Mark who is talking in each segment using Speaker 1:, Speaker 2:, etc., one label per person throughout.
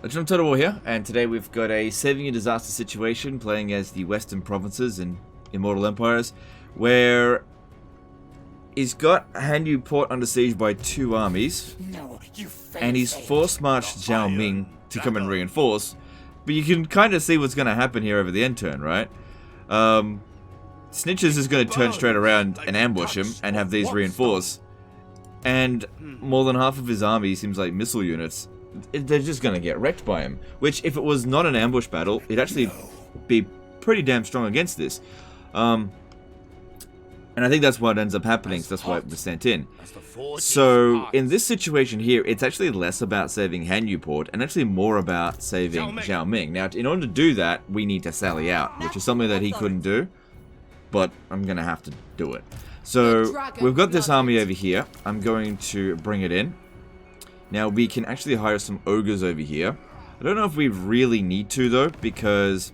Speaker 1: Legend of Total War here, and today we've got a saving a disaster situation playing as the Western Provinces in Immortal Empires, where he's got Hanyu Port under siege by two armies, and he's force marched Zhao Ming to come and reinforce, but you can kind of see what's going to happen here over the end turn, right? Snitches is going to turn straight around and ambush him and have these reinforce, and more than half of his army seems like missile units. They're just going to get wrecked by him. Which, if it was not an ambush battle, it'd actually be pretty damn strong against this. And I think that's what ends up happening, so that's why it was sent in. So, in this situation here, it's actually less about saving Hanyu Port, and actually more about saving Zhao Ming. Now, in order to do that, we need to sally out, which is something that he couldn't do, but I'm going to have to do it. So, we've got this army over here. I'm going to bring it in. Now, we can actually hire some ogres over here. I don't know if we really need to, though, because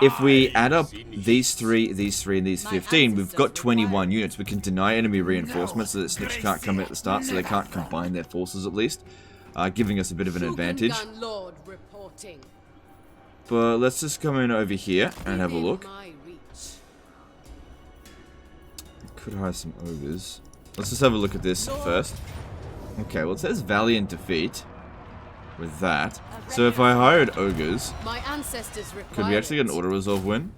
Speaker 1: if we add up these three, and these 15, we've got 21 units. We can deny enemy reinforcements so that Snitch can't come in at the start, so they can't combine their forces at least, giving us a bit of an advantage. But let's just come in over here and have a look. Could hire some ogres. Let's just have a look at this first. Okay, well it says valiant defeat with that. So if I hired ogres, could we actually get an auto-resolve win?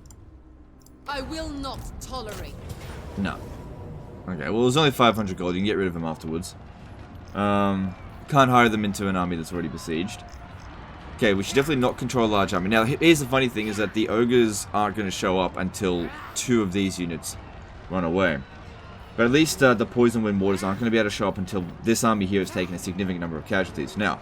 Speaker 2: I will not tolerate.
Speaker 1: No. Okay, well there's only 500 gold. You can get rid of them afterwards. Can't hire them into an army that's already besieged. Okay, we should definitely not control a large army. Now here's the funny thing, is that the ogres aren't going to show up until 2 of these units run away. But at least the poison wind mortars aren't going to be able to show up until this army here has taken a significant number of casualties. Now,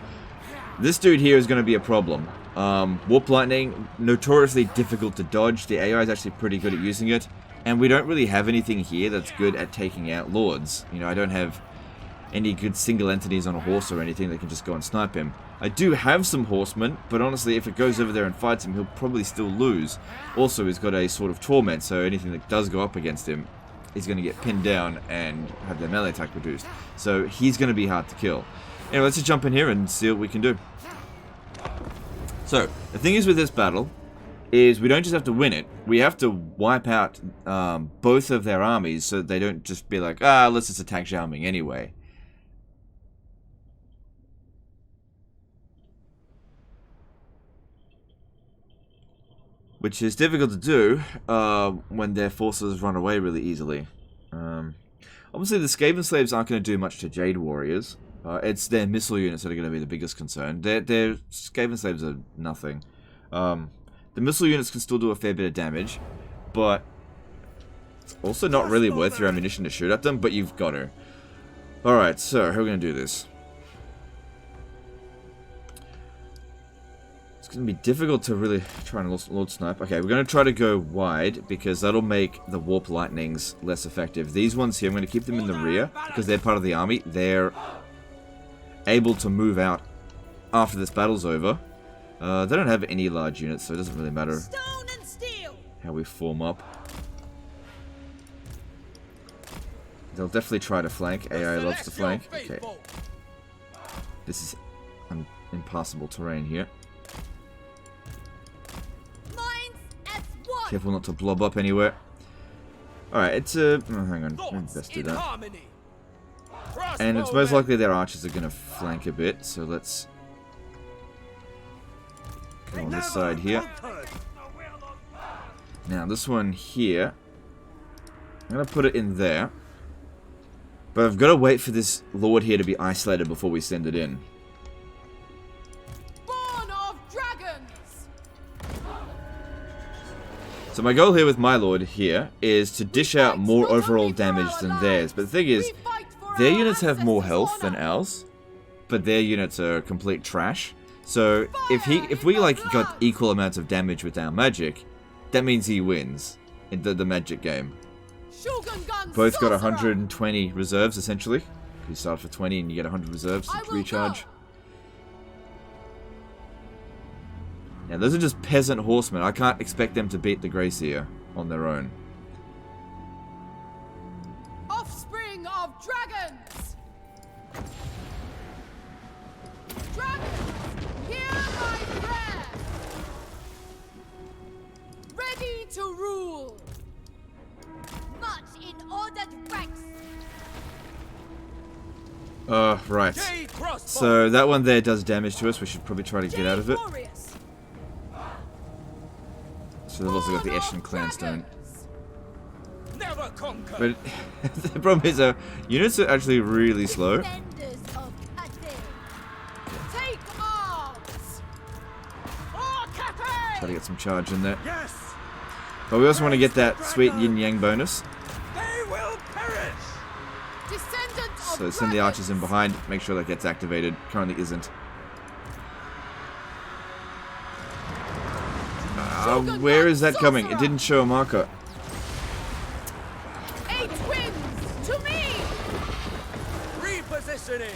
Speaker 1: this dude here is going to be a problem. Warp Lightning, notoriously difficult to dodge. The AI is actually pretty good at using it. And we don't really have anything here that's good at taking out lords. You know, I don't have any good single entities on a horse or anything that can just go and snipe him. I do have some horsemen, but honestly, if it goes over there and fights him, he'll probably still lose. Also, he's got a sort of torment, so anything that does go up against him, he's going to get pinned down and have their melee attack reduced. So he's going to be hard to kill. Anyway, let's just jump in here and see what we can do. So, the thing is with this battle, is we don't just have to win it, we have to wipe out both of their armies so that they don't just be like, let's just attack Zhao Ming anyway. Which is difficult to do when their forces run away really easily. Obviously, the Skaven Slaves aren't going to do much to Jade Warriors. It's their missile units that are going to be the biggest concern. Their Skaven Slaves are nothing. The missile units can still do a fair bit of damage, but it's also not really worth your ammunition to shoot at them, but you've got to. Alright, so how are we going to do this? It's going to be difficult to really try and Lord Snipe. Okay, we're going to try to go wide because that'll make the Warp Lightnings less effective. These ones here, I'm going to keep them in the rear because they're part of the army. They're able to move out after this battle's over. They don't have any large units, so it doesn't really matter how we form up. They'll definitely try to flank. AI loves to flank. Okay. This is impassable terrain here. Careful not to blob up anywhere. Alright, it's a... Oh, hang on. Let's do that. And it's most likely their archers are going to flank a bit, so let's go on this side here. Now, this one here, I'm going to put it in there. But I've got to wait for this lord here to be isolated before we send it in. So my goal here with my lord here is to dish out more overall damage than theirs. But the thing is, their units have more health than ours, but their units are complete trash. So if we like got equal amounts of damage with our magic, that means he wins in the magic game. Both got 120 reserves essentially. You start for 20 and you get 100 reserves to recharge. Yeah, those are just peasant horsemen. I can't expect them to beat the Gracier on their own.
Speaker 2: Offspring of dragons! Dragons, hear my prayer. Ready to rule.
Speaker 3: March in ordered ranks.
Speaker 1: Right. So that one there does damage to us. We should probably try to get out of it. So they've also got the Eshin Clan Stone.
Speaker 4: Never conquer.
Speaker 1: But the problem is units are actually really slow.
Speaker 3: Defenders of Cathay.
Speaker 2: Take arms.
Speaker 4: For Cathay!
Speaker 1: Try to get some charge in there.
Speaker 4: Yes,
Speaker 1: But we also want to get that sweet yin yang bonus.
Speaker 4: they will perish.
Speaker 2: Descendant of
Speaker 1: So send the archers in behind. Make sure that gets activated. Currently isn't. Where is that coming? It didn't show a marker.
Speaker 2: 8 winds to me.
Speaker 4: Repositioning.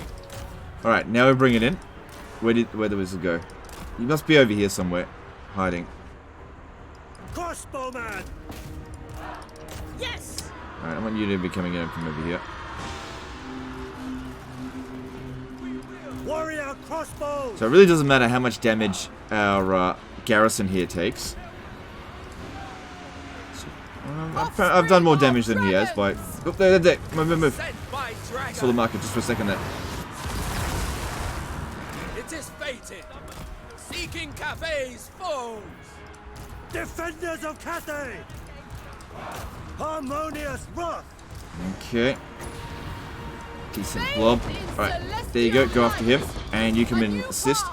Speaker 1: Alright, now we bring it in. Where did the wizard go? He must be over here somewhere. Hiding.
Speaker 4: Crossbowman. Yes.
Speaker 1: Alright, I want you to be coming in from over here.
Speaker 4: Warrior crossbow.
Speaker 1: So it really doesn't matter how much damage our garrison here takes. So, I've done more damage than he has by... Oh, there. Move.
Speaker 4: Sent by dragon.
Speaker 1: Saw the marker just for a second there.
Speaker 4: It is fated. Seeking Cathay's foes. Defenders of Cathay. Harmonious wrath.
Speaker 1: Okay. Decent blob. Alright, there you go. Go after him. And you come in and assist.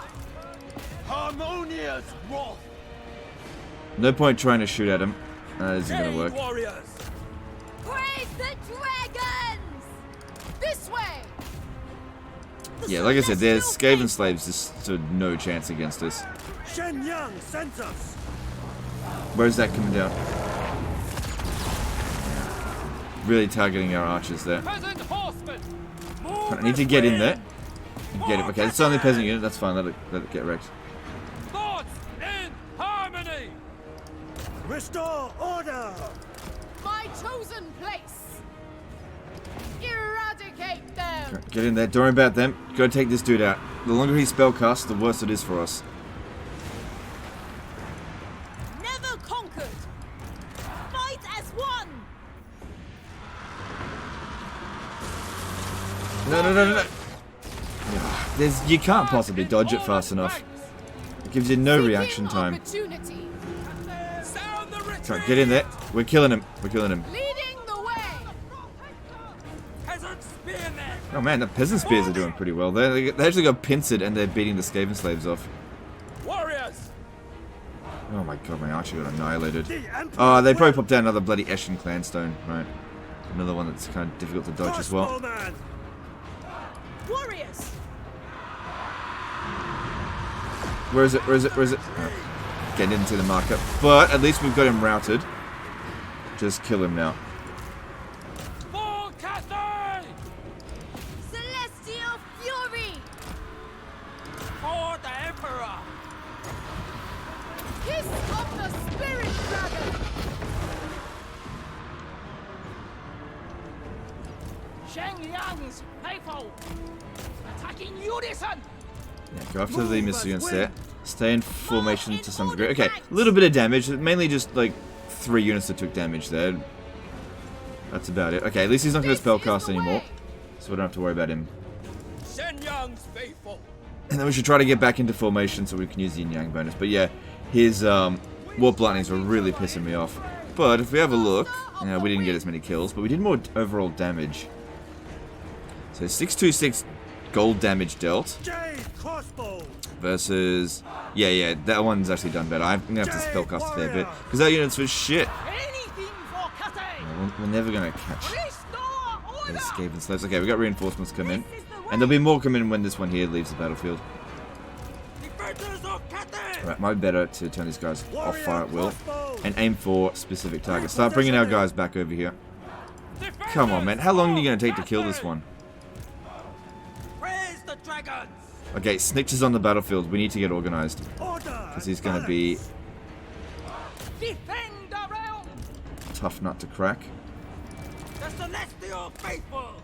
Speaker 4: Harmonious wrath.
Speaker 1: No point trying to shoot at him. That isn't going to work.
Speaker 4: Warriors.
Speaker 3: Praise the dragons.
Speaker 2: This way.
Speaker 1: Yeah, like I said, there's Skaven slaves just stood no chance against us.
Speaker 4: Shenyang sends us.
Speaker 1: Where's that coming down? Really targeting our archers there.
Speaker 4: Peasant horsemen.
Speaker 1: I need to get in there. Get it. Okay, it's only a peasant unit. That's fine. Let it get wrecked.
Speaker 4: Thoughts in harmony. Restore order.
Speaker 2: My chosen place. Eradicate them.
Speaker 1: Get in there. Don't worry about them. Go take this dude out. The longer he spellcasts, the worse it is for us.
Speaker 3: never conquered. Fight as one.
Speaker 1: No. You can't possibly dodge it fast enough. It gives you no reaction time.
Speaker 2: Opportunity.
Speaker 4: Sound the retreat.
Speaker 1: Right, get in there. We're killing him.
Speaker 2: Leading the way.
Speaker 4: Peasant spearmen.
Speaker 1: Oh man, the peasant spears are doing pretty well. They actually got pincered and they're beating the Skaven slaves off.
Speaker 4: Warriors.
Speaker 1: Oh my god, my archer got annihilated.
Speaker 4: The Emperor
Speaker 1: Oh, they probably
Speaker 4: will.
Speaker 1: popped down another bloody Eshin Clan Stone. Right. Another one that's kind of difficult to dodge as well.
Speaker 4: Crossbowman.
Speaker 3: Warriors.
Speaker 1: Where is it? Oh, getting into the marker. But at least we've got him routed. Just kill him now.
Speaker 4: For Cathay.
Speaker 3: Celestial fury.
Speaker 4: For the Emperor.
Speaker 2: Kiss of the spirit dragon.
Speaker 4: Shenyang's faithful. Attacking unison.
Speaker 1: Yeah, go after the missile units there. Stay in formation to some degree. Okay, a little bit of damage. Mainly just like 3 units that took damage there. That's about it. Okay, at least he's not going to spellcast anymore. So we don't have to worry about him.
Speaker 4: Shenyang's faithful.
Speaker 1: And then we should try to get back into formation so we can use the Yin Yang bonus. But yeah, his Warp Lightnings were really pissing me off. But if we have a look, we didn't get as many kills, but we did more overall damage. So 626 gold damage dealt
Speaker 4: Jade crossbow.
Speaker 1: versus... Yeah, that one's actually done better. I'm going to have to spellcast a fair bit. Because that unit's for shit.
Speaker 4: Anything for Cathay.
Speaker 1: We're never going to catch
Speaker 4: Restore order.
Speaker 1: those Skaven slaves. Okay, we got reinforcements come in. And there'll be more come in when this one here leaves the battlefield.
Speaker 4: Defenders of Cathay.
Speaker 1: Right, might be better to turn these guys off fire at will.
Speaker 4: Crossbow.
Speaker 1: And aim for specific targets. Start bringing our guys back over here. Come on, man. How long are you going to take to kill this one?
Speaker 4: Praise the dragons.
Speaker 1: Okay, Snitch is on the battlefield. We need to get organized.
Speaker 4: Order.
Speaker 1: Because he's going to be
Speaker 4: Defend the realm.
Speaker 1: tough nut to crack.
Speaker 4: The celestial faithful.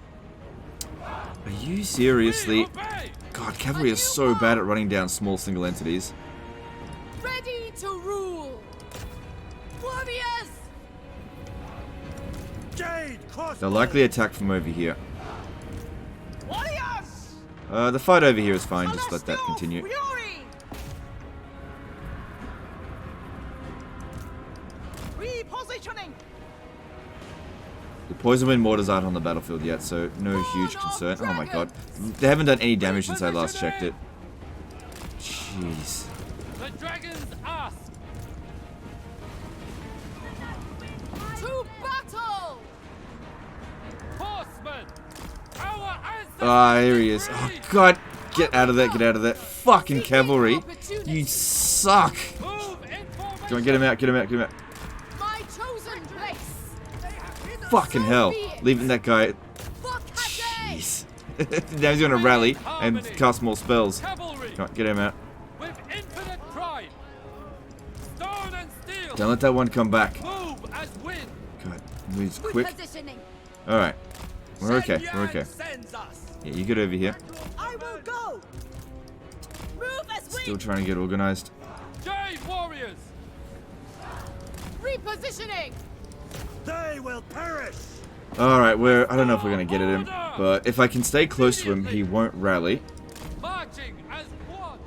Speaker 1: Are you seriously?
Speaker 4: Obey!
Speaker 1: God, cavalry is so bad at running down small single entities.
Speaker 2: Ready to rule.
Speaker 3: Warriors!
Speaker 5: Jade,
Speaker 1: They'll likely attack from over here.
Speaker 4: Warriors!
Speaker 1: The fight over here is fine, just let that continue.
Speaker 3: Fury!
Speaker 4: Repositioning!
Speaker 1: The poison wind mortars aren't on the battlefield yet, so no huge concern. Oh my god. They haven't done any damage since I last checked it. Jeez.
Speaker 4: The dragons ask!
Speaker 2: To battle.
Speaker 4: Horsemen! Our ancestors!
Speaker 1: Ah, here he is. Oh god. Get out of there, get out of there. Fucking cavalry. You suck.
Speaker 4: Move in formation!
Speaker 1: Go on, get him out, get him out, get him out.
Speaker 2: My chosen place.
Speaker 1: Fucking hell. Leaving that guy.
Speaker 2: For Cathay.
Speaker 1: Jeez. Now he's gonna rally and cast more spells.
Speaker 4: Cavalry!
Speaker 1: Come on, get him out.
Speaker 4: With infinite pride! Stone and steel!
Speaker 1: Don't let that one come back.
Speaker 4: Move as wind!
Speaker 1: God, moves quick.
Speaker 3: Repositioning.
Speaker 1: Alright. We're okay, we're okay.
Speaker 4: Sends us!
Speaker 1: Yeah, you get over here.
Speaker 3: I will go. Move as wind.
Speaker 1: Still trying to get organized.
Speaker 4: Jade warriors!
Speaker 2: Repositioning.
Speaker 5: They will perish.
Speaker 1: Alright, I don't know if we're gonna get at him, but if I can stay close to him, he won't rally.
Speaker 4: Marching as one!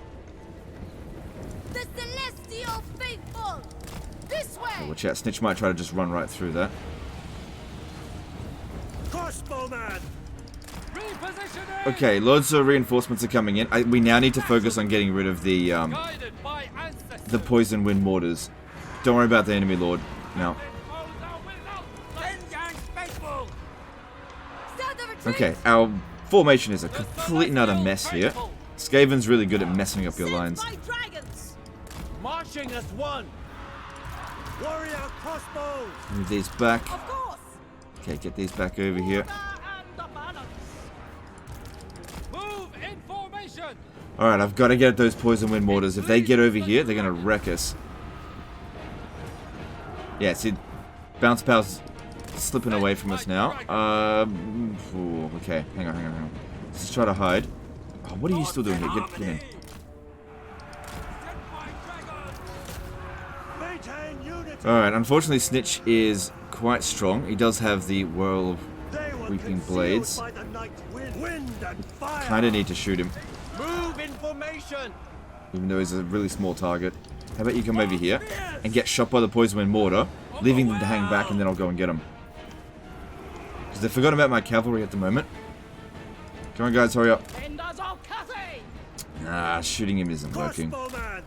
Speaker 3: The celestial faithful.
Speaker 2: This way.
Speaker 1: Watch out, Snitch might try to just run right through that.
Speaker 5: Crossbowman.
Speaker 4: Repositioning!
Speaker 1: Okay, loads of reinforcements are coming in. We now need to focus on getting rid of the
Speaker 4: Guided by ancestors!
Speaker 1: poison wind mortars. Don't worry about the enemy lord. No.
Speaker 3: Stand the retreat.
Speaker 1: Okay, our formation is a complete and utter mess here. Skaven's really good at messing up your
Speaker 3: Sent
Speaker 1: lines.
Speaker 3: by dragons.
Speaker 4: Marching as one!
Speaker 5: Warrior crossbows.
Speaker 1: Move these back.
Speaker 3: Of course.
Speaker 1: Okay, get these back over here.
Speaker 4: And the balance! Move in formation!
Speaker 1: Alright, I've got to get at those poison wind mortars. If they get over here, they're going to wreck us. Yeah, see, bounce power's slipping away from us now. Ooh, okay, hang on. Let's try to hide. Oh, what are you still doing here? Get in.
Speaker 5: Maintain unity.
Speaker 1: Alright, unfortunately Snitch is quite strong. He does have the whirl of
Speaker 5: They were
Speaker 1: weeping
Speaker 5: concealed
Speaker 1: blades.
Speaker 5: by the night wind and fire.
Speaker 1: Kinda need to shoot him,
Speaker 4: Move in formation!
Speaker 1: even though he's a really small target. How about you come over here and get shot by the poison wind mortar, leaving them to hang back, and then I'll go and get them. Because they forgot about my cavalry at the moment. Come on guys, hurry up.
Speaker 4: Enders of Cathay!
Speaker 1: Nah, shooting him isn't working.
Speaker 5: Crossbowman.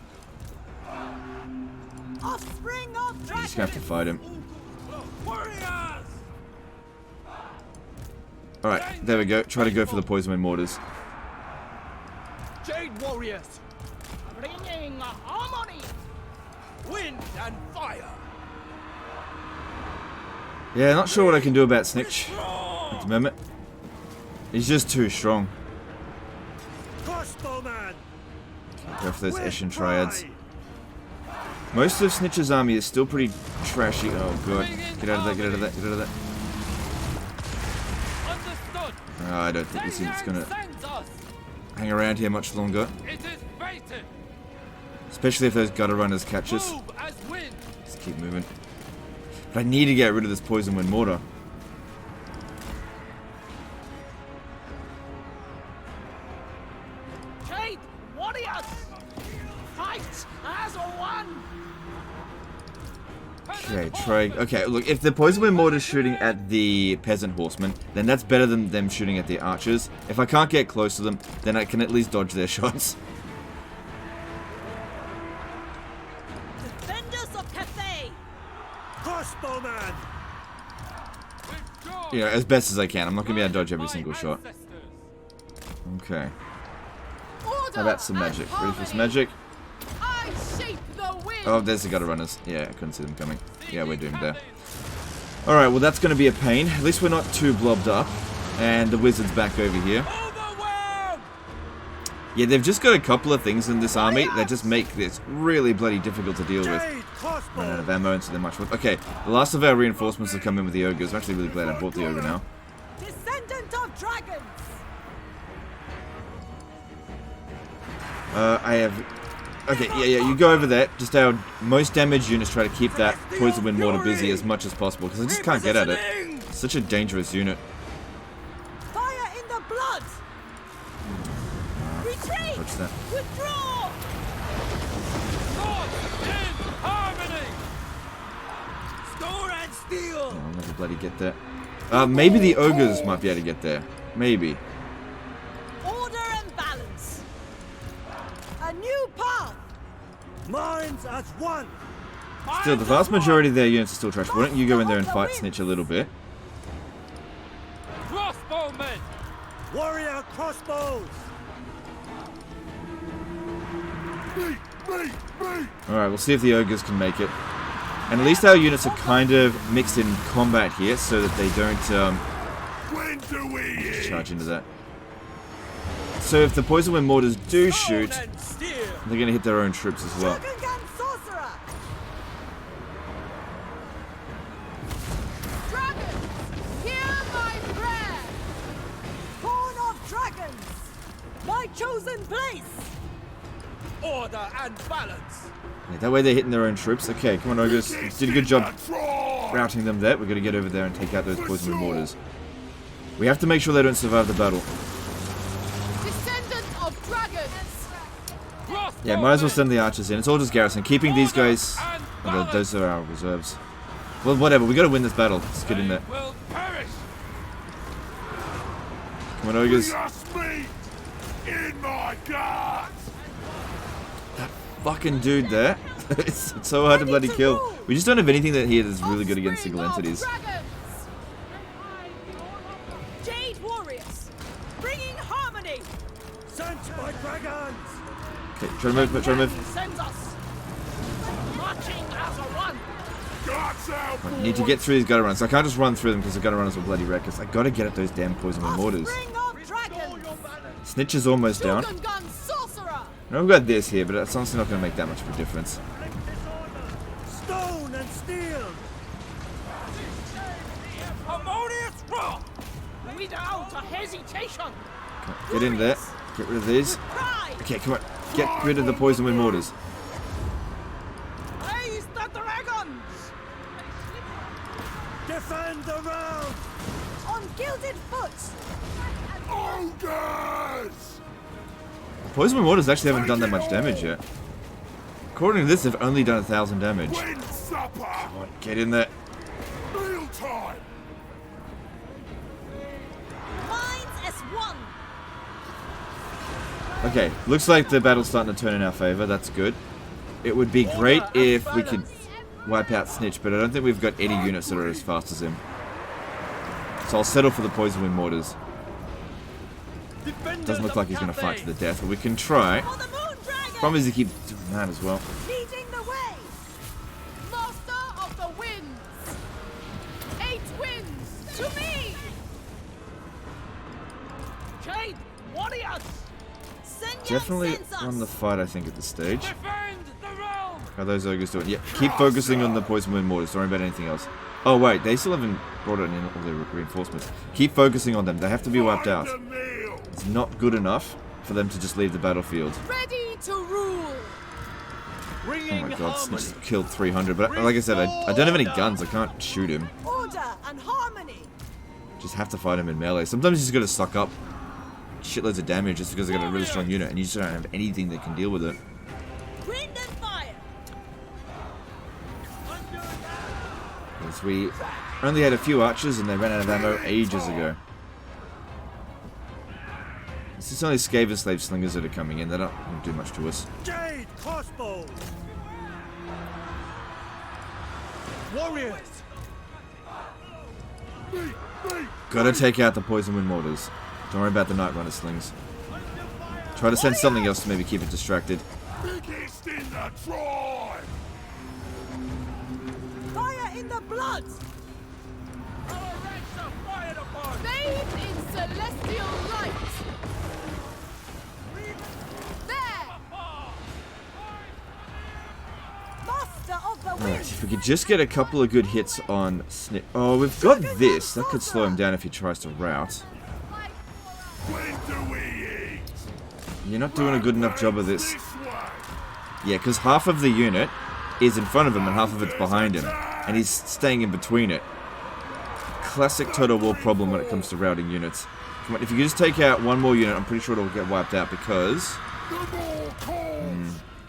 Speaker 3: Offspring of
Speaker 1: I'm just
Speaker 3: dragons.
Speaker 1: gonna have to fight him.
Speaker 4: Warriors!
Speaker 1: Alright, there we go. Try to go for the poison wind mortars.
Speaker 4: Jade warriors! Bringing harmony! Wind and fire!
Speaker 1: Yeah, not sure what I can do about Snitch at the moment. He's just too strong.
Speaker 5: Crossbowman.
Speaker 1: Go for those
Speaker 5: With
Speaker 1: Eshin triads.
Speaker 5: pride.
Speaker 1: Most of Snitch's army is still pretty trashy. Oh god. Get out of that, get out of that, get out of that.
Speaker 4: Understood!
Speaker 1: Oh, I don't think this unit's gonna
Speaker 4: Sends us!
Speaker 1: hang around here much longer.
Speaker 4: It is fated!
Speaker 1: Especially if those gutter runners catch us.
Speaker 4: Move as wind!
Speaker 1: Just keep moving. But I need to get rid of this poison wind mortar.
Speaker 4: Jade warriors! Fight as one!
Speaker 1: Okay, try. Okay, look, if the poison wind mortar is shooting at the peasant horsemen, then that's better than them shooting at the archers. If I can't get close to them, then I can at least dodge their shots.
Speaker 3: Defenders of Cathay.
Speaker 5: Crossbowman.
Speaker 4: Withdraw!
Speaker 1: You know, as best as I can. I'm not gonna be able to dodge every single shot. Okay.
Speaker 2: Order.
Speaker 1: How about some magic? Ready for some magic?
Speaker 2: I shape the wind.
Speaker 1: Oh, there's the gutter runners. Yeah, I couldn't see them coming. Yeah, we're doomed there. Alright, well that's going to be a pain. At least we're not too blobbed up. And the wizard's back over here.
Speaker 4: Overwhelm!
Speaker 1: Yeah, they've just got a couple of things in this army that just make this really bloody difficult to deal with.
Speaker 5: Jade
Speaker 1: Run out of
Speaker 5: crossbow.
Speaker 1: ammo, and so they're much worse. Okay, the last of our reinforcements have come in with the ogres. I'm actually really glad I bought the ogre now.
Speaker 3: Descendant of dragons.
Speaker 1: I have... Okay, yeah, you go over there. Just our most damaged units try to keep that poison wind mortar busy as much as possible, because I just can't get at it. It's such a dangerous unit.
Speaker 3: Fire in the blood! Retreat!
Speaker 1: What's that?
Speaker 3: Withdraw!
Speaker 4: Sword in harmony!
Speaker 3: Store and steel!
Speaker 1: Oh, I'll never bloody get there. Maybe the ogres might be able to get there. Maybe.
Speaker 3: Order and balance. A new path.
Speaker 5: Minds as one.
Speaker 1: Still, the vast majority of their units are still trash. Why don't you go in there and fight Snitch a little bit?
Speaker 4: Crossbowmen!
Speaker 5: Warrior crossbows.
Speaker 1: Alright, we'll see if the ogres can make it. And at least our units are kind of mixed in combat here, so that they don't
Speaker 5: When do we
Speaker 1: charge into that. So if the poison wind mortars do shoot,
Speaker 3: Stone and steel.
Speaker 1: they're going to hit their own troops as well.
Speaker 3: Dragon Gun sorcerer.
Speaker 2: Dragons, hear my prayer.
Speaker 3: Born of dragons. My chosen place.
Speaker 4: Order and balance!
Speaker 1: Yeah, that way they're hitting their own troops. Okay, come on, ogres. You did a good job routing them there. We're going to get over there and take out those poison wind mortars. We have to make sure they don't survive the battle.
Speaker 2: Descendants of dragons.
Speaker 1: Yeah, might as well send the archers in. It's all just garrison. Keeping these guys... Oh, those are our reserves. Well, whatever. We got to win this battle. Let's get in there.
Speaker 4: Will perish!
Speaker 1: Come on, ogres.
Speaker 5: Just me in my guards.
Speaker 1: Fucking dude there. It's so hard to bloody kill. We just don't have anything that here that's really good against single entities.
Speaker 3: Jade warriors. Bringing harmony.
Speaker 5: Sent by dragons.
Speaker 1: Okay, try to move, try to move.
Speaker 3: Sends us. Marching as a one.
Speaker 5: Guards out.
Speaker 1: I need to get through these gutter runners. I can't just run through them because the gutter runners will bloody wreck us. I gotta get at those damn poison wind mortars.
Speaker 3: Offspring of dragons.
Speaker 1: Snitch is almost down.
Speaker 2: Dragon gun sorcerer.
Speaker 1: Now we've got this here, but it's honestly not gonna make that much of a difference.
Speaker 5: Stone and steel.
Speaker 4: Harmonious rock!
Speaker 3: Without a hesitation.
Speaker 1: Get in there. Get rid of these.
Speaker 3: Pride.
Speaker 1: Okay, come on. Get rid of the poison wind mortars.
Speaker 3: Raise the dragons.
Speaker 5: Defend the round.
Speaker 3: On gilded foot.
Speaker 5: Ogres.
Speaker 1: Poison wind mortars actually haven't done that much damage yet. According to this, they've only done 1,000 damage.
Speaker 5: Win supper.
Speaker 1: Come on, get in there.
Speaker 5: Meal time.
Speaker 3: Minds as one.
Speaker 1: Okay, looks like the battle's starting to turn in our favor. That's good. It would be great if we could wipe out Snitch, but I don't think we've got any units that are as fast as him. So I'll settle for the poison wind mortars. Doesn't look like he's going to fight to the death, but we can try.
Speaker 3: For the moon dragon.
Speaker 1: Problem is he keeps doing that as well.
Speaker 3: Leading the way.
Speaker 2: Master of the winds. 8 winds to me.
Speaker 3: Jade warriors. Send
Speaker 1: Definitely won the fight, I think, at this stage.
Speaker 4: Defend the realm!
Speaker 1: How are those ogres doing? Yeah, keep focusing on the poison wind mortars. Don't worry about anything else. Oh, wait, they still haven't brought in all their reinforcements. Keep focusing on them. They have to be wiped out.
Speaker 5: The meal.
Speaker 1: It's not good enough for them to just leave the battlefield.
Speaker 2: Ready to rule.
Speaker 1: Oh my god, Snitch just killed 300. But like I said, I don't have any guns. I can't shoot him.
Speaker 3: Order and harmony.
Speaker 1: Just have to fight him in melee. Sometimes you just gotta suck up shitloads of damage just because they got a really strong unit and you just don't have anything that can deal with it.
Speaker 3: Wind and fire.
Speaker 1: Because we only had a few archers and they ran out of ammo ages ago. It's just only Skaven slave slingers that are coming in. They don't do much to us.
Speaker 5: Jade crossbows.
Speaker 3: Warriors.
Speaker 1: Gotta take out the poison wind mortars. Don't worry about the night runner slings. Try to send something else to maybe keep it distracted.
Speaker 5: Biggest in the tribe.
Speaker 3: Fire in the blood.
Speaker 4: Our ranks are fired upon!
Speaker 2: Bathed in celestial light. There.
Speaker 3: Master of the
Speaker 1: Alright,
Speaker 3: wind.
Speaker 1: if we could just get a couple of good hits on Snitch. Oh, we've got this. That could slow him down if he tries to rout.
Speaker 5: When do we eat?
Speaker 1: You're not doing a good enough job of this.
Speaker 5: This way.
Speaker 1: Yeah, because half of the unit is in front of him and half of it's behind him. And he's staying in between it. Classic Total War problem when it comes to routing units. Come on, if you could just take out one more unit, I'm pretty sure it'll get wiped out because...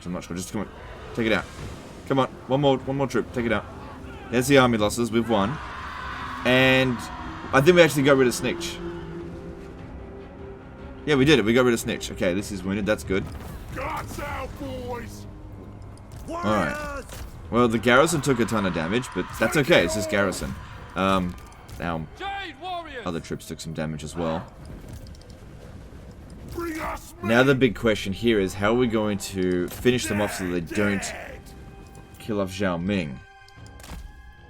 Speaker 1: I'm not sure, just come on. Take it out. Come on, one more troop, take it out. There's the army losses, we've won. And I think we actually got rid of Snitch. Yeah, we did it, we got rid of Snitch. Okay, this is wounded, that's good.
Speaker 5: Guns out, boys.
Speaker 1: Alright. Well, the garrison took a ton of damage, but that's okay, it's just garrison. Now,
Speaker 4: Jade warriors.
Speaker 1: other troops took some damage as well.
Speaker 5: Bring us
Speaker 1: Now the big question here is how are we going to finish them off so they don't kill off Zhao Ming?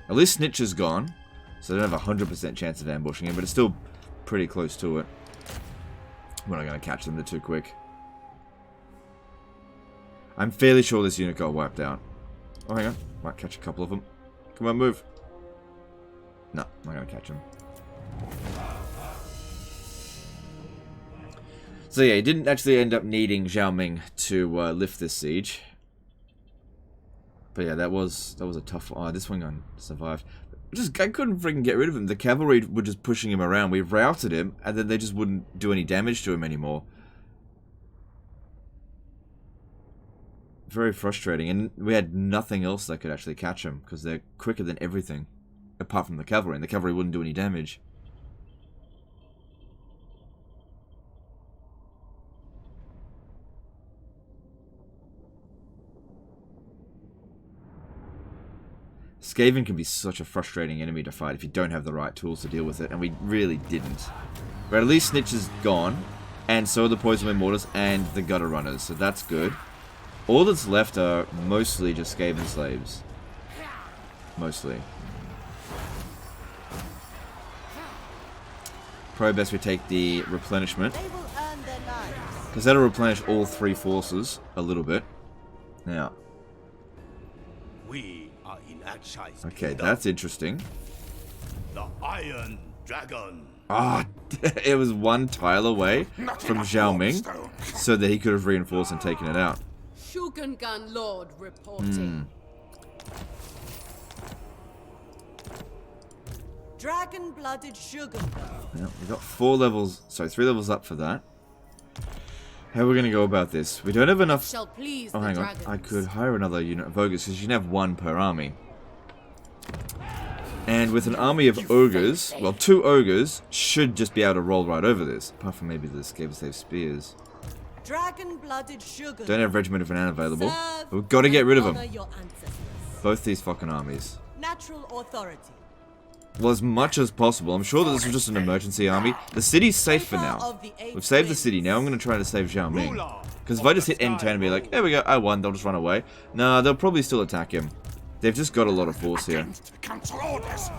Speaker 1: At least Snitch is gone, so they don't have a 100% chance of ambushing him, but it's still pretty close to it. We're not going to catch them, they're too quick. I'm fairly sure this unit got wiped out. Oh, hang on. Might catch a couple of them. Come on, move. No, not going to catch them. So yeah, he didn't actually end up needing Zhao Ming to lift this siege. But yeah, that was a tough one. Oh, this one survived. I couldn't freaking get rid of him. The cavalry were just pushing him around. We routed him, and then they just wouldn't do any damage to him anymore. Very frustrating, and we had nothing else that could actually catch him, because they're quicker than everything, apart from the cavalry, and the cavalry wouldn't do any damage. Skaven can be such a frustrating enemy to fight if you don't have the right tools to deal with it, and we really didn't. But at least Snitch is gone, and so are the Poison Mortars and the Gutter Runners, so that's good. All that's left are mostly just Skaven slaves. Mostly. Probably best we take the replenishment,
Speaker 3: They will earn their lives.
Speaker 1: because that'll replenish all three forces a little bit. Now,
Speaker 6: We are in Akshai's
Speaker 1: okay,
Speaker 6: kingdom,
Speaker 1: that's interesting.
Speaker 6: the Iron Dragon.
Speaker 1: Ah, it was one tile away
Speaker 5: Not
Speaker 1: from
Speaker 5: enough
Speaker 1: Zhao Ming,
Speaker 5: warpstone.
Speaker 1: so that he could have reinforced and taken it out.
Speaker 2: Shugengan Lord reporting.
Speaker 3: Dragon-blooded sugar.
Speaker 1: Yeah, we got 3 levels up for that. How are we going to go about this? We don't have enough...
Speaker 2: Shall please
Speaker 1: Oh,
Speaker 2: the
Speaker 1: hang on.
Speaker 2: dragons.
Speaker 1: I could hire another unit of ogres, because you can have 1 per army. And with an army of ogres, well, 2 ogres should just be able to roll right over this. Apart from maybe the Skaven Slave Spears.
Speaker 3: Dragon-blooded sugar.
Speaker 1: Don't have Regiment of Renown available.
Speaker 3: Serve
Speaker 1: But we've got to get rid of
Speaker 3: and
Speaker 1: them.
Speaker 3: honor your ancestors.
Speaker 1: Both these fucking armies.
Speaker 3: Natural authority.
Speaker 1: Well, as much as possible. I'm sure that this was just an emergency army. The city's safe for now.
Speaker 3: Of the eight
Speaker 1: We've saved the
Speaker 3: winds.
Speaker 1: city. Now I'm going to try to save Zhao Ming.
Speaker 6: Ruler
Speaker 1: Because if
Speaker 6: of
Speaker 1: I just
Speaker 6: the
Speaker 1: hit end
Speaker 6: sky
Speaker 1: turn and be like,
Speaker 6: rule.
Speaker 1: there we go, I won, they'll just run away. Nah, they'll probably still attack him. They've just got a lot of force here.
Speaker 5: Against council orders.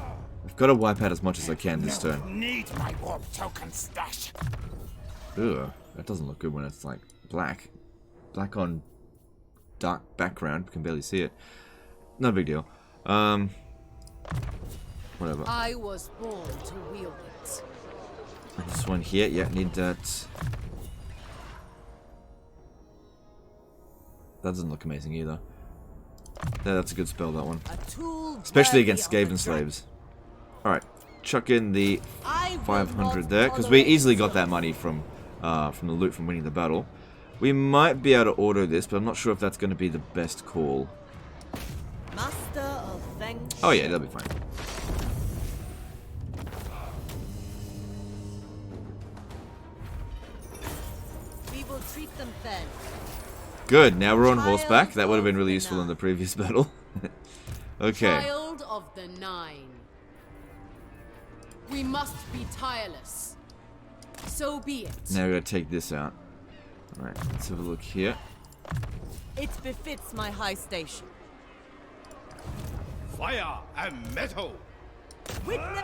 Speaker 1: I've got to wipe out as much as I can this turn.
Speaker 5: Need my warp token stash.
Speaker 1: Ugh, that doesn't look good when it's like black. Black on dark background, you can barely see it. No big deal. Whatever.
Speaker 2: I was born to wield it.
Speaker 1: This one here, yeah, need that. That doesn't look amazing either. Yeah, that's a good spell, that one.
Speaker 3: A tool
Speaker 1: Especially
Speaker 3: worthy
Speaker 1: against
Speaker 3: of a
Speaker 1: Skaven
Speaker 3: dragon.
Speaker 1: slaves. Alright, chuck in the
Speaker 3: I will
Speaker 1: 500
Speaker 3: not
Speaker 1: there, because we
Speaker 3: tolerate
Speaker 1: easily got that
Speaker 3: silver.
Speaker 1: money from the loot from winning the battle. We might be able to auto this, but I'm not sure if that's going to be the best call.
Speaker 3: Master of Feng
Speaker 1: Oh yeah,
Speaker 3: Shui.
Speaker 1: that'll be fine.
Speaker 3: We will treat them fairly.
Speaker 1: Good, now we're on horseback. That would have been really useful in the previous battle. Okay.
Speaker 2: Child of the Nine. We must be tireless. So be it.
Speaker 1: Now we're going to take this out. Alright, let's have a look here.
Speaker 3: It befits my high station.
Speaker 6: Fire and metal.
Speaker 3: Witness.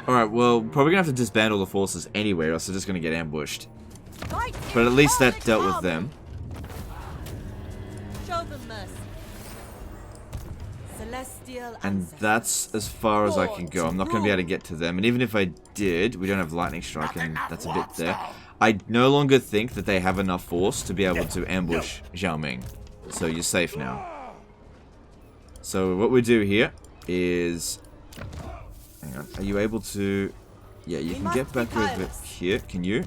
Speaker 1: Alright, well, probably going to have to disband all the forces anyway, or else they're just going to get ambushed.
Speaker 3: Fight
Speaker 1: But
Speaker 3: in
Speaker 1: at least that
Speaker 3: perfect
Speaker 1: dealt with
Speaker 3: harmony.
Speaker 1: them.
Speaker 3: Show them mercy. celestial
Speaker 1: And
Speaker 3: ancestors.
Speaker 1: that's as far as I can go. I'm not going to be able to get to them. And even if I did, we don't have lightning strike, and that's a bit there. I no longer think that they have enough force to be able to ambush Zhao Ming. So you're safe now. So what we do here is... Hang on. Are you able to... Yeah, you can get back over here. Can you?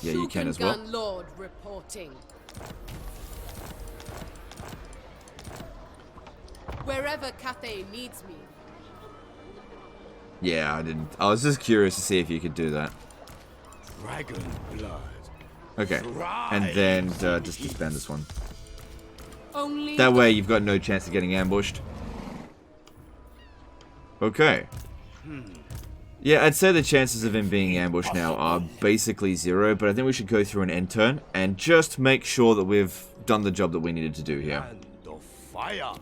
Speaker 1: Yeah, you can as well.
Speaker 2: Gun Lord reporting. Wherever Cathay needs me.
Speaker 1: Yeah, I didn't. I was just curious to see if you could do that.
Speaker 6: Dragon blood.
Speaker 1: Okay. And then just disband this one.
Speaker 2: Only
Speaker 1: That way you've got no chance of getting ambushed. Okay. Yeah, I'd say the chances of him being ambushed now are basically 0, but I think we should go through an end turn and just make sure that we've done the job that we needed to do here.
Speaker 6: And the fire.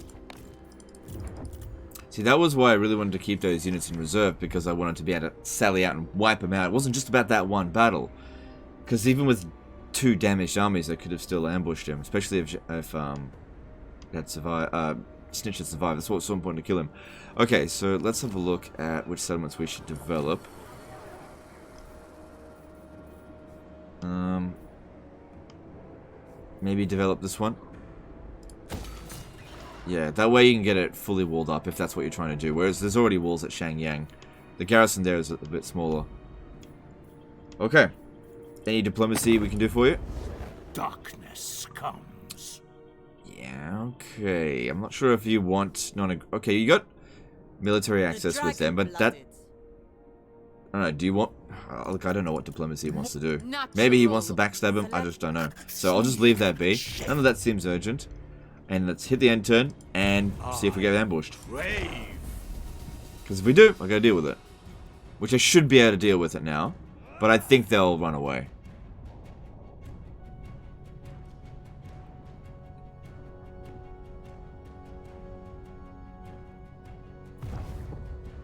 Speaker 1: See, that was why I really wanted to keep those units in reserve, because I wanted to be able to sally out and wipe them out. It wasn't just about that one battle. Because even with 2 damaged armies, they could have still ambushed him, especially if had survived, Snitch had survived. That's what's so important to kill him. Okay, so let's have a look at which settlements we should develop. Maybe develop this one. Yeah, that way you can get it fully walled up if that's what you're trying to do. Whereas there's already walls at Shangyang. The garrison there is a bit smaller. Okay. Any diplomacy we can do for you?
Speaker 5: Darkness comes.
Speaker 1: Yeah, okay. I'm not sure if you want okay, you got military access with them, but that... I don't know, do you want... look, I don't know what diplomacy wants to do. Maybe he wants to backstab him, I just don't know. So I'll just leave that be. None of that seems urgent. And let's hit the end turn and see if we get ambushed. Because if we do, I gotta deal with it. Which I should be able to deal with it now. But I think they'll run away.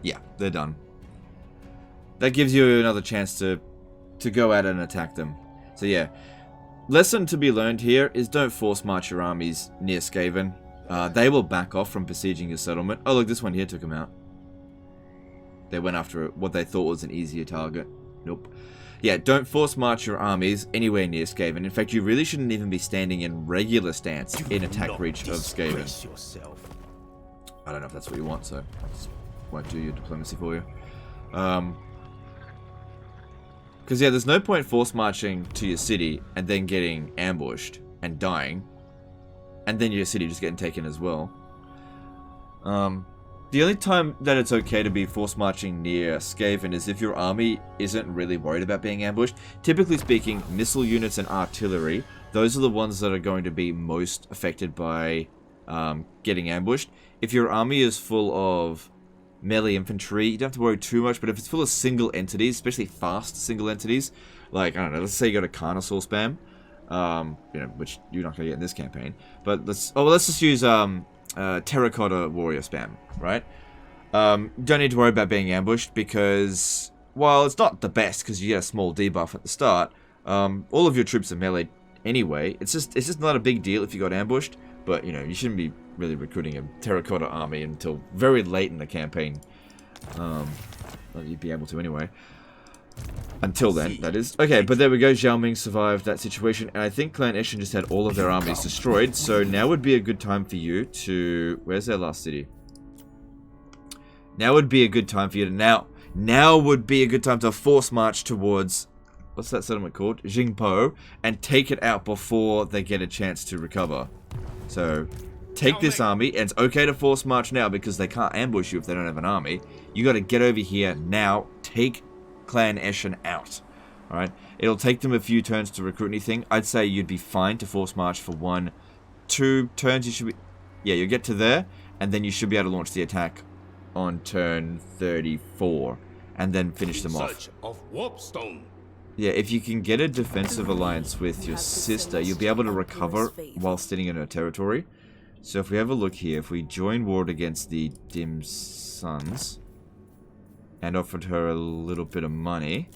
Speaker 1: Yeah, they're done. That gives you another chance to go out and attack them. So yeah. Lesson to be learned here is don't force march your armies near Skaven. They will back off from besieging your settlement. Oh look, this one here took them out. They went after what they thought was an easier target. Nope. Yeah, don't force march your armies anywhere near Skaven. In fact, you really shouldn't even be standing in regular stance in attack reach of Skaven. I don't know if that's what you want, so I just won't do your diplomacy for you. Because, yeah, there's no point force marching to your city and then getting ambushed and dying. And then your city just getting taken as well. The only time that it's okay to be force marching near Skaven is if your army isn't really worried about being ambushed. Typically speaking, missile units and artillery, those are the ones that are going to be most affected by getting ambushed. If your army is full of melee infantry, you don't have to worry too much, but if it's full of single entities, especially fast single entities, like, I don't know, let's say you got a Carnosaur spam, you know, which you're not going to get in this campaign, but let's just use Terracotta Warrior spam, right? Don't need to worry about being ambushed, because while it's not the best, because you get a small debuff at the start, all of your troops are melee anyway. It's just not a big deal if you got ambushed, but, you know, you shouldn't be really recruiting a terracotta army until very late in the campaign. Well, you'd be able to anyway. Until then, that is. Okay, but there we go. Zhao Ming survived that situation, and I think Clan Eshin just had all of their armies destroyed, so now would be a good time for you to... Where's their last city? Now would be a good time for you to... Now would be a good time to force march towards... What's that settlement called? Jingpo, and take it out before they get a chance to recover. So... Take this army, and it's okay to force march now because they can't ambush you if they don't have an army. You got to get over here now. Take Clan Eshin out. Alright? It'll take them a few turns to recruit anything. I'd say you'd be fine to force march for 1-2 turns. You should be... Yeah, you'll get to there, and then you should be able to launch the attack on turn 34. And then finish them off. Yeah, if you can get a defensive alliance with your sister, you'll be able to recover while sitting in her territory. So if we have a look here, if we join war against the Dim Sons and offered her a little bit of money,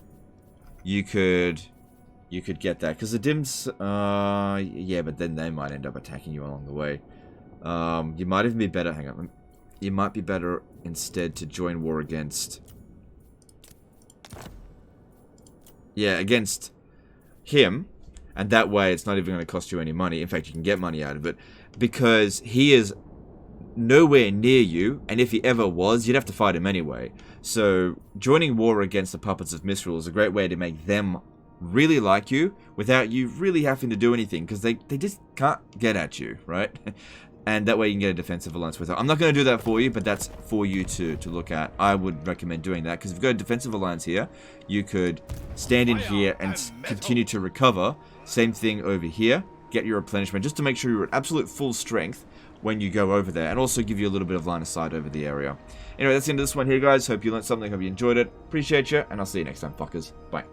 Speaker 1: you could get that. Because the Dims, yeah, but then they might end up attacking you along the way. You might even be better, hang on, you might be better instead to join war against... Yeah, against him. And that way it's not even going to cost you any money. In fact, you can get money out of it. Because he is nowhere near you. And if he ever was, you'd have to fight him anyway. So joining war against the Puppets of Misrule is a great way to make them really like you without you really having to do anything. Because they just can't get at you, right? And that way you can get a defensive alliance with her. I'm not going to do that for you, but that's for you to look at. I would recommend doing that, because if you've got a defensive alliance here, you could stand in here and continue to recover. Same thing over here. Get your replenishment, just to make sure you're at absolute full strength when you go over there. And also give you a little bit of line of sight over the area. Anyway, that's the end of this one here, guys. Hope you learned something. Hope you enjoyed it. Appreciate you, and I'll see you next time, fuckers. Bye.